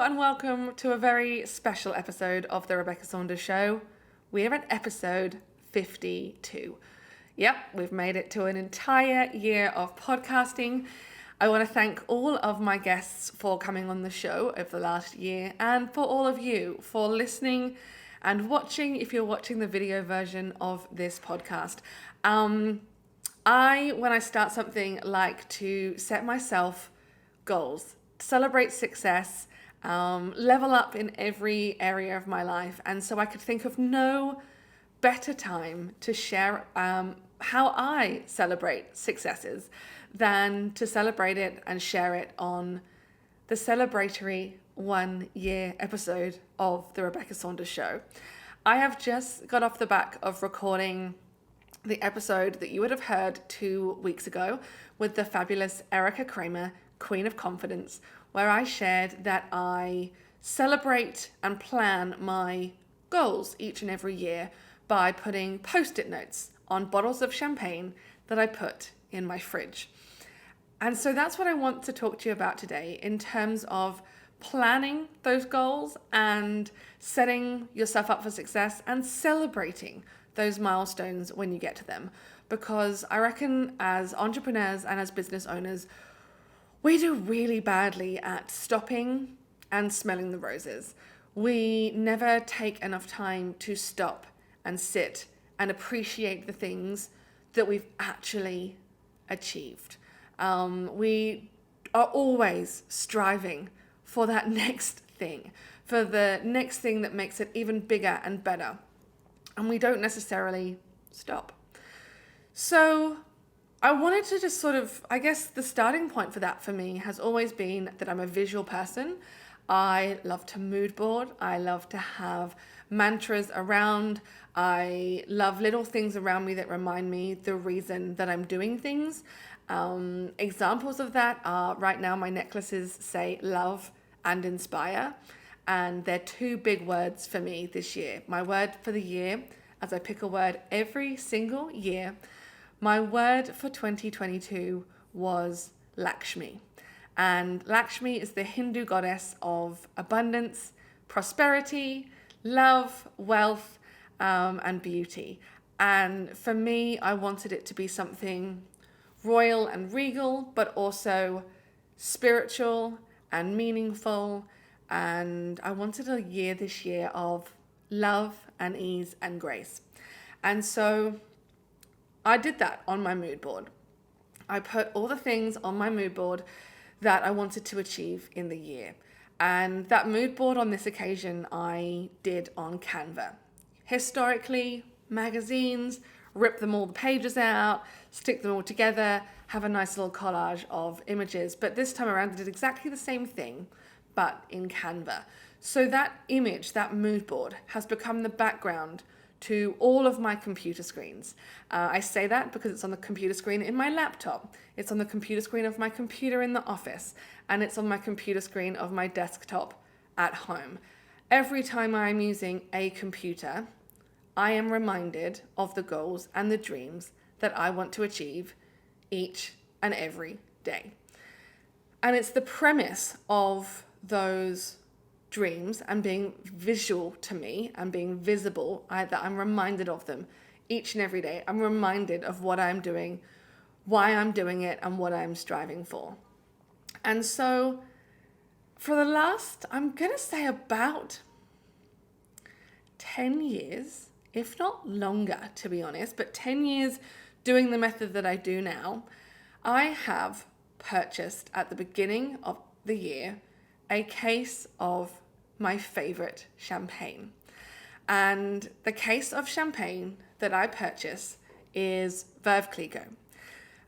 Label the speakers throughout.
Speaker 1: and welcome to a very special episode of The Rebecca Saunders Show. We're at episode 52. Yep, we've made it to an entire year of podcasting. I want to thank all of my guests for coming on the show over the last year, and for all of you for listening and watching if you're watching the video version of this podcast. When I start something, like to set myself goals, celebrate success, level up in every area of my life. And so I could think of no better time to share how I celebrate successes than to celebrate it and share it on the celebratory 1 year episode of The Rebecca Saunders Show. I have just got off the back of recording the episode that you would have heard 2 weeks ago with the fabulous Erica Kramer, Queen of Confidence, where I shared that I celebrate and plan my goals each and every year by putting post-it notes on bottles of champagne that I put in my fridge. And so that's what I want to talk to you about today in terms of planning those goals and setting yourself up for success and celebrating those milestones when you get to them. Because I reckon as entrepreneurs and as business owners, we do really badly at stopping and smelling the roses. We never take enough time to stop and sit and appreciate the things that we've actually achieved. We are always striving for that next thing, for the next thing that makes it even bigger and better. And we don't necessarily stop. So I wanted to just I guess the starting point for that for me has always been that I'm a visual person. I love to mood board. I love to have mantras around. I love little things around me that remind me the reason that I'm doing things. Examples of that are right now my necklaces say love and inspire. And they're two big words for me this year. My word for the year, as I pick a word every single year, my word for 2022 was Lakshmi. And Lakshmi is the Hindu goddess of abundance, prosperity, love, wealth, and beauty. And for me, I wanted it to be something royal and regal, but also spiritual and meaningful. And I wanted a year this year of love and ease and grace. And so I did that on my mood board. I put all the things on my mood board that I wanted to achieve in the year. And that mood board on this occasion I did on Canva. Historically, magazines, rip them all the pages out, stick them all together, have a nice little collage of images. But this time around I did exactly the same thing, but in Canva. So that image, that mood board, has become the background to all of my computer screens. I say that because it's on the computer screen in my laptop, it's on the computer screen of my computer in the office, and it's on my computer screen of my desktop at home. Every time I'm using a computer, I am reminded of the goals and the dreams that I want to achieve each and every day. And it's the premise of those dreams and being visual to me and being visible that I'm reminded of them each and every day. I'm reminded of what I'm doing, why I'm doing it, and what I'm striving for. And so for the last, I'm going to say about 10 years, if not longer, to be honest, but 10 years doing the method that I do now, I have purchased at the beginning of the year a case of my favorite champagne. And the case of champagne that I purchase is Veuve Clicquot.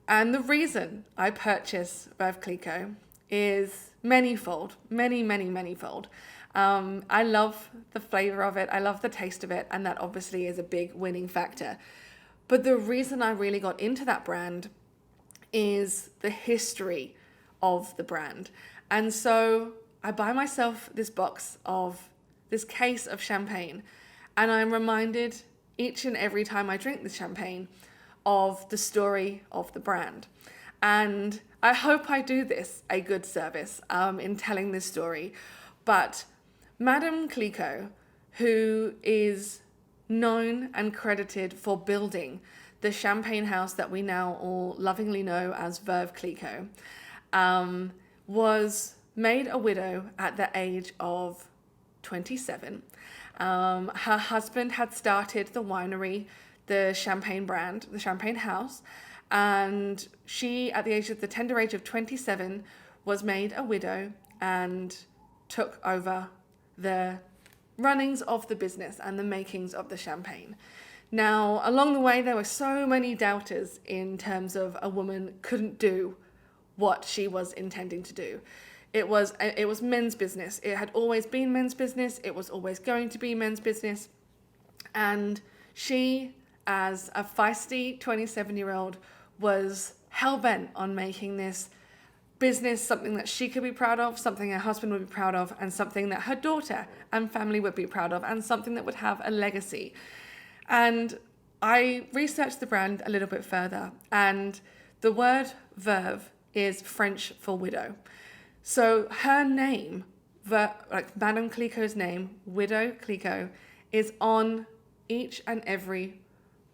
Speaker 1: And the reason I purchase Veuve Clicquot is manyfold. I love the flavor of it. I love the taste of it. And that obviously is a big winning factor. But the reason I really got into that brand is the history of the brand. And so I buy myself this case of champagne, and I'm reminded each and every time I drink the champagne of the story of the brand. And I hope I do this a good service in telling this story But Madame Clicquot, who is known and credited for building the champagne house that we now all lovingly know as Veuve Clicquot, was made a widow at the age of 27. Her husband had started the winery, the champagne brand, the champagne house, and she, at the tender age of 27, was made a widow and took over the runnings of the business and the makings of the champagne. Now, along the way, there were so many doubters in terms of a woman couldn't do what she was intending to do. It was men's business. It had always been men's business. It was always going to be men's business. And she, as a feisty 27-year-old, was hell-bent on making this business something that she could be proud of, something her husband would be proud of, and something that her daughter and family would be proud of, and something that would have a legacy. And I researched the brand a little bit further, and the word Veuve is French for widow. So her name, like Madame Clicquot's name, Widow Clicquot, is on each and every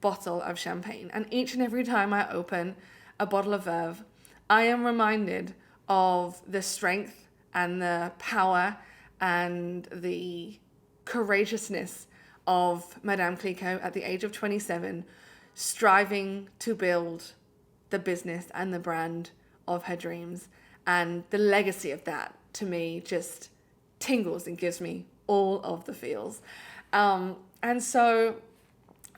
Speaker 1: bottle of champagne. And each and every time I open a bottle of Veuve, I am reminded of the strength and the power and the courageousness of Madame Clicquot at the age of 27, striving to build the business and the brand of her dreams. And the legacy of that, to me, just tingles and gives me all of the feels. And so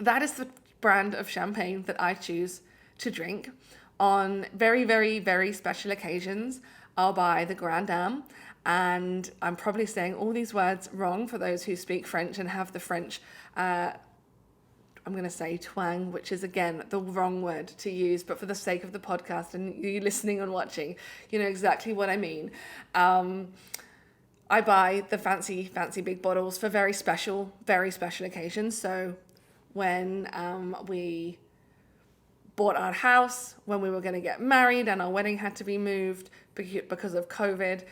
Speaker 1: that is the brand of champagne that I choose to drink. On very, very, very special occasions, I'll buy the Grand Dame. And I'm probably saying all these words wrong for those who speak French and have the French, I'm going to say twang, which is, again, the wrong word to use, but for the sake of the podcast and you listening and watching, you know exactly what I mean. I buy the fancy big bottles for very special occasions. So when we bought our house, when we were going to get married and our wedding had to be moved because of COVID,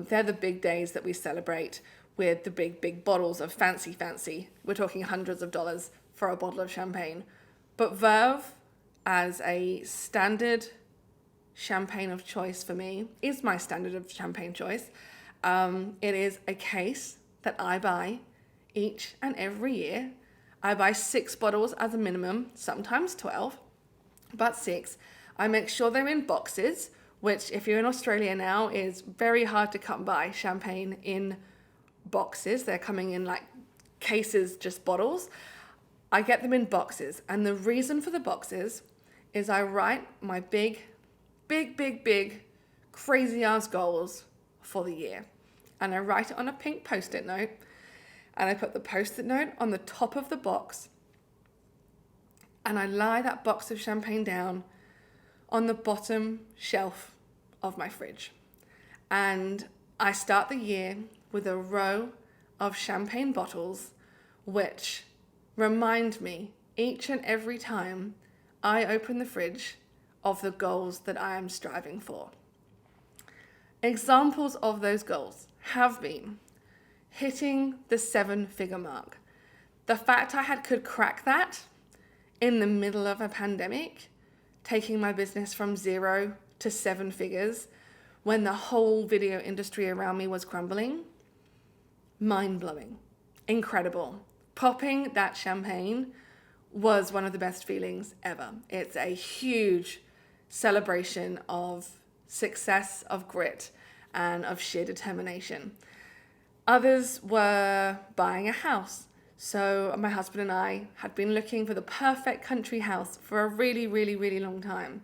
Speaker 1: they're the big days that we celebrate with the big bottles of fancy. We're talking hundreds of dollars for a bottle of champagne. But Veuve, as a standard champagne of choice for me, is my standard of champagne choice. It is a case that I buy each and every year. I buy 6 bottles as a minimum, sometimes 12, but 6. I make sure they're in boxes, which if you're in Australia now is very hard to come by champagne in boxes. They're coming in like cases, just bottles. I get them in boxes. And the reason for the boxes is I write my big, crazy ass goals for the year. And I write it on a pink Post-it note. And I put the Post-it note on the top of the box. And I lie that box of champagne down on the bottom shelf of my fridge. And I start the year with a row of champagne bottles, which remind me each and every time I open the fridge of the goals that I am striving for. Examples of those goals have been hitting the 7-figure mark. The fact I could crack that in the middle of a pandemic, taking my business from 0 to 7 figures when the whole video industry around me was crumbling, mind-blowing, incredible. Popping that champagne was one of the best feelings ever. It's a huge celebration of success, of grit, and of sheer determination. Others were buying a house. So my husband and I had been looking for the perfect country house for a really, really, really long time.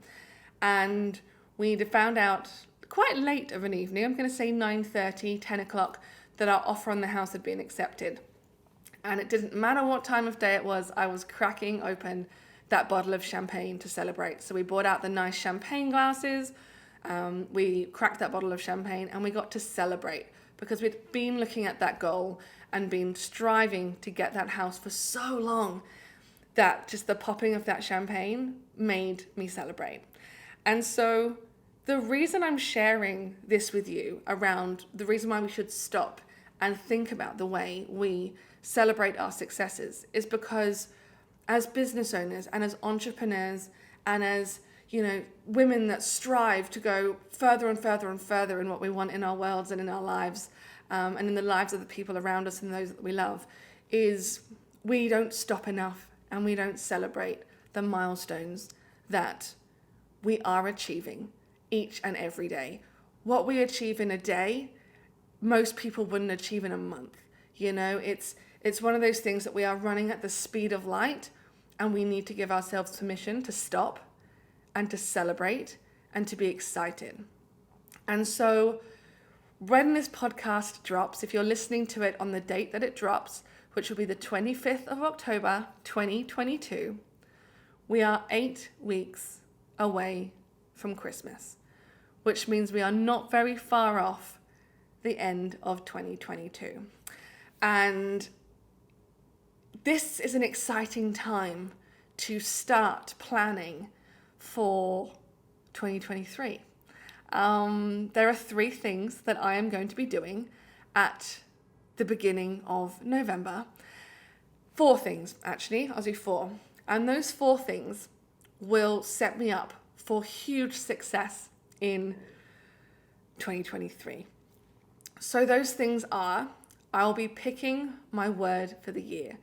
Speaker 1: And we found out quite late of an evening, I'm going to say 9:30, 10 o'clock, that our offer on the house had been accepted. And it didn't matter what time of day it was, I was cracking open that bottle of champagne to celebrate. So we brought out the nice champagne glasses, we cracked that bottle of champagne, and we got to celebrate because we'd been looking at that goal and been striving to get that house for so long that just the popping of that champagne made me celebrate. And so the reason I'm sharing this with you around the reason why we should stop and think about the way we celebrate our successes is because as business owners and as entrepreneurs and as, women that strive to go further and further and further in what we want in our worlds and in our lives, and in the lives of the people around us and those that we love, is we don't stop enough and we don't celebrate the milestones that we are achieving each and every day. What we achieve in a day, most people wouldn't achieve in a month. It's one of those things that we are running at the speed of light, and we need to give ourselves permission to stop and to celebrate and to be excited. And so when this podcast drops, if you're listening to it on the date that it drops, which will be the 25th of October, 2022, we are 8 weeks away from Christmas, which means we are not very far off the end of 2022. And this is an exciting time to start planning for 2023. There are 3 things that I am going to be doing at the beginning of November. 4 things, actually. I'll do 4. And those 4 things will set me up for huge success in 2023. So those things are, I'll be picking my word for the year.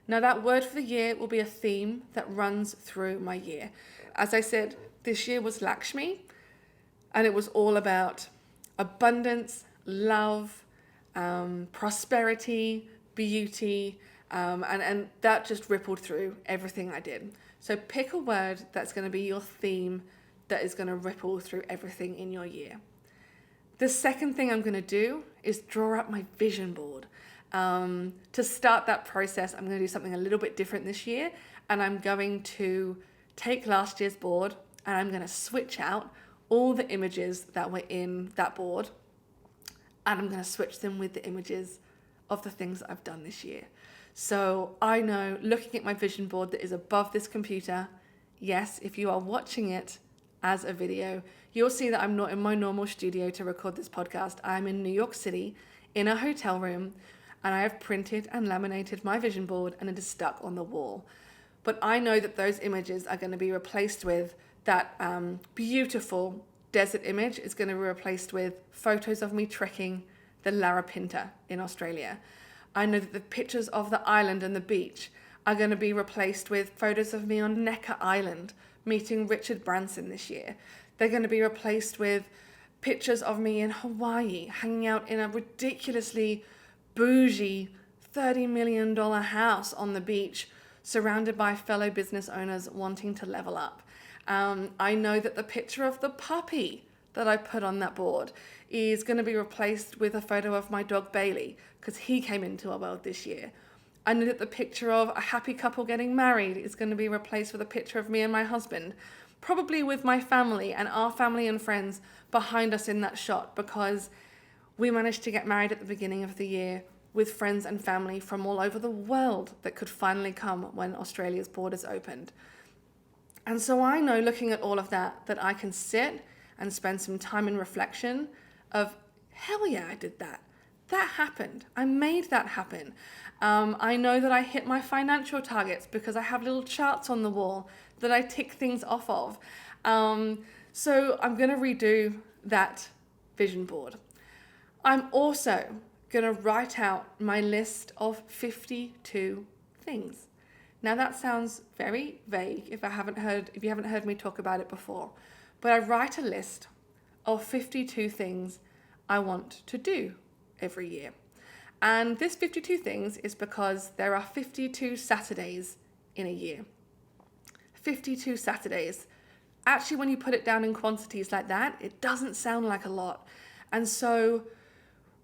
Speaker 1: Now that word for the year will be a theme that runs through my year. As I said, this year was Lakshmi, and it was all about abundance, love, prosperity, beauty, and that just rippled through everything I did. So pick a word that's going to be your theme that is going to ripple through everything in your year. The second thing I'm going to do is draw up my vision board. To start that process, I'm going to do something a little bit different this year, and I'm going to take last year's board and I'm going to switch out all the images that were in that board, and I'm going to switch them with the images of the things that I've done this year. So I know, looking at my vision board that is above this computer, yes, if you are watching it as a video, you'll see that I'm not in my normal studio to record this podcast. I'm in New York City in a hotel room, and I have printed and laminated my vision board, and it is stuck on the wall. But I know that those images are going to be replaced with that beautiful desert image is going to be replaced with photos of me trekking the Larapinta in Australia. I know that the pictures of the island and the beach are going to be replaced with photos of me on Necker Island meeting Richard Branson this year. They're going to be replaced with pictures of me in Hawaii hanging out in a ridiculously bougie $30 million house on the beach, surrounded by fellow business owners wanting to level up. I know that the picture of the puppy that I put on that board is going to be replaced with a photo of my dog Bailey, because he came into our world this year. I know that the picture of a happy couple getting married is going to be replaced with a picture of me and my husband, probably with my family and our family and friends behind us in that shot, because we managed to get married at the beginning of the year with friends and family from all over the world that could finally come when Australia's borders opened. And so I know, looking at all of that, that I can sit and spend some time in reflection of, hell yeah, I did that. That happened. I made that happen. I know that I hit my financial targets because I have little charts on the wall that I tick things off of. So I'm going to redo that vision board. I'm also going to write out my list of 52 things. Now that sounds very vague if you haven't heard me talk about it before, but I write a list of 52 things I want to do every year. And this 52 things is because there are 52 Saturdays in a year. 52 Saturdays. Actually, when you put it down in quantities like that, it doesn't sound like a lot. And so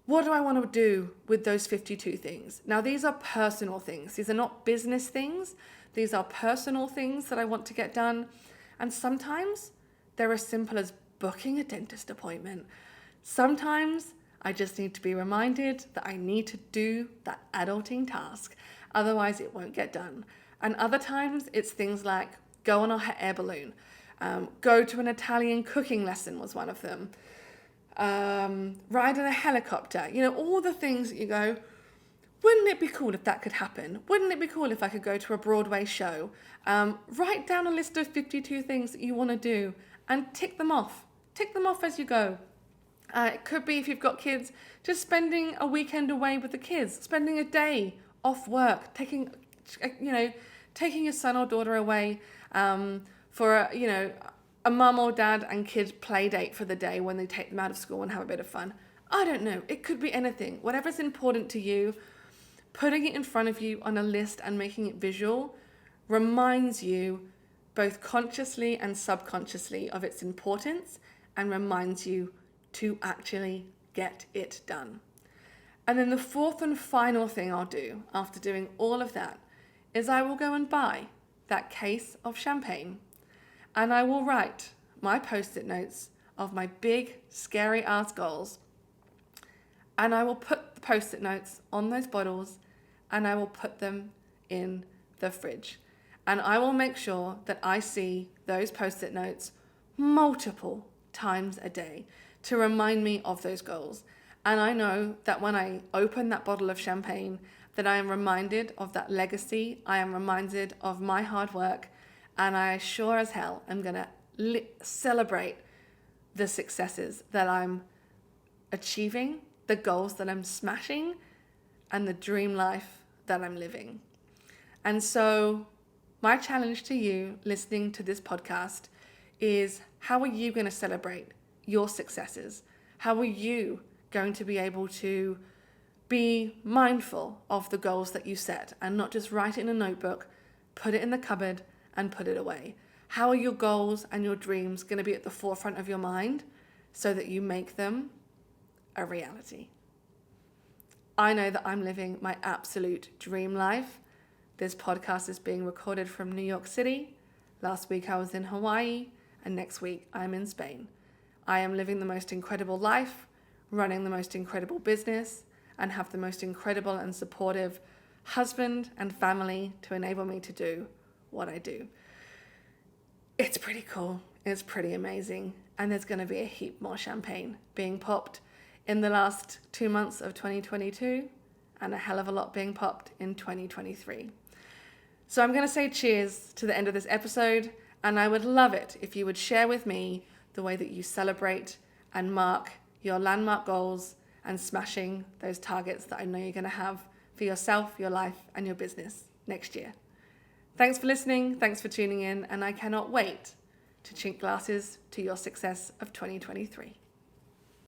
Speaker 1: what do I want to do with those 52 things? Now, these are personal things. These are not business things. These are personal things that I want to get done. And sometimes they're as simple as booking a dentist appointment. Sometimes I just need to be reminded that I need to do that adulting task. Otherwise, it won't get done. And other times, it's things like go on a hot air balloon. Go to an Italian cooking lesson was one of them. Ride in a helicopter. You know, all the things that you go, wouldn't it be cool if that could happen? Wouldn't it be cool if I could go to a Broadway show? Write down a list of 52 things that you want to do and tick them off. Tick them off as you go. It could be, if you've got kids, just spending a weekend away with the kids, spending a day off work, taking your son or daughter away for a mum or dad and kid play date for the day when they take them out of school and have a bit of fun. I don't know. It could be anything. Whatever's important to you, putting it in front of you on a list and making it visual reminds you both consciously and subconsciously of its importance, and reminds you to actually get it done. And then the fourth and final thing I'll do after doing all of that is I will go and buy that case of champagne, and I will write my post-it notes of my big, scary ass goals, and I will put the post-it notes on those bottles, and I will put them in the fridge. And I will make sure that I see those post-it notes multiple times a day to remind me of those goals. And I know that when I open that bottle of champagne, that I am reminded of that legacy, I am reminded of my hard work, and I sure as hell am going to celebrate the successes that I'm achieving, the goals that I'm smashing, and the dream life that I'm living. And so my challenge to you listening to this podcast is, how are you going to celebrate your successes? How are you going to be able to be mindful of the goals that you set and not just write it in a notebook, put it in the cupboard and put it away? How are your goals and your dreams going to be at the forefront of your mind so that you make them a reality? I know that I'm living my absolute dream life. This podcast is being recorded from New York City. Last week I was in Hawaii, and next week I'm in Spain. I am living the most incredible life, running the most incredible business, and have the most incredible and supportive husband and family to enable me to do what I do. It's pretty cool. It's pretty amazing. And there's going to be a heap more champagne being popped in the last 2 months of 2022, and a hell of a lot being popped in 2023. So I'm going to say cheers to the end of this episode, and I would love it if you would share with me the way that you celebrate and mark your landmark goals and smashing those targets that I know you're going to have for yourself, your life, and your business next year. Thanks for listening. Thanks for tuning in. And I cannot wait to chink glasses to your success of 2023.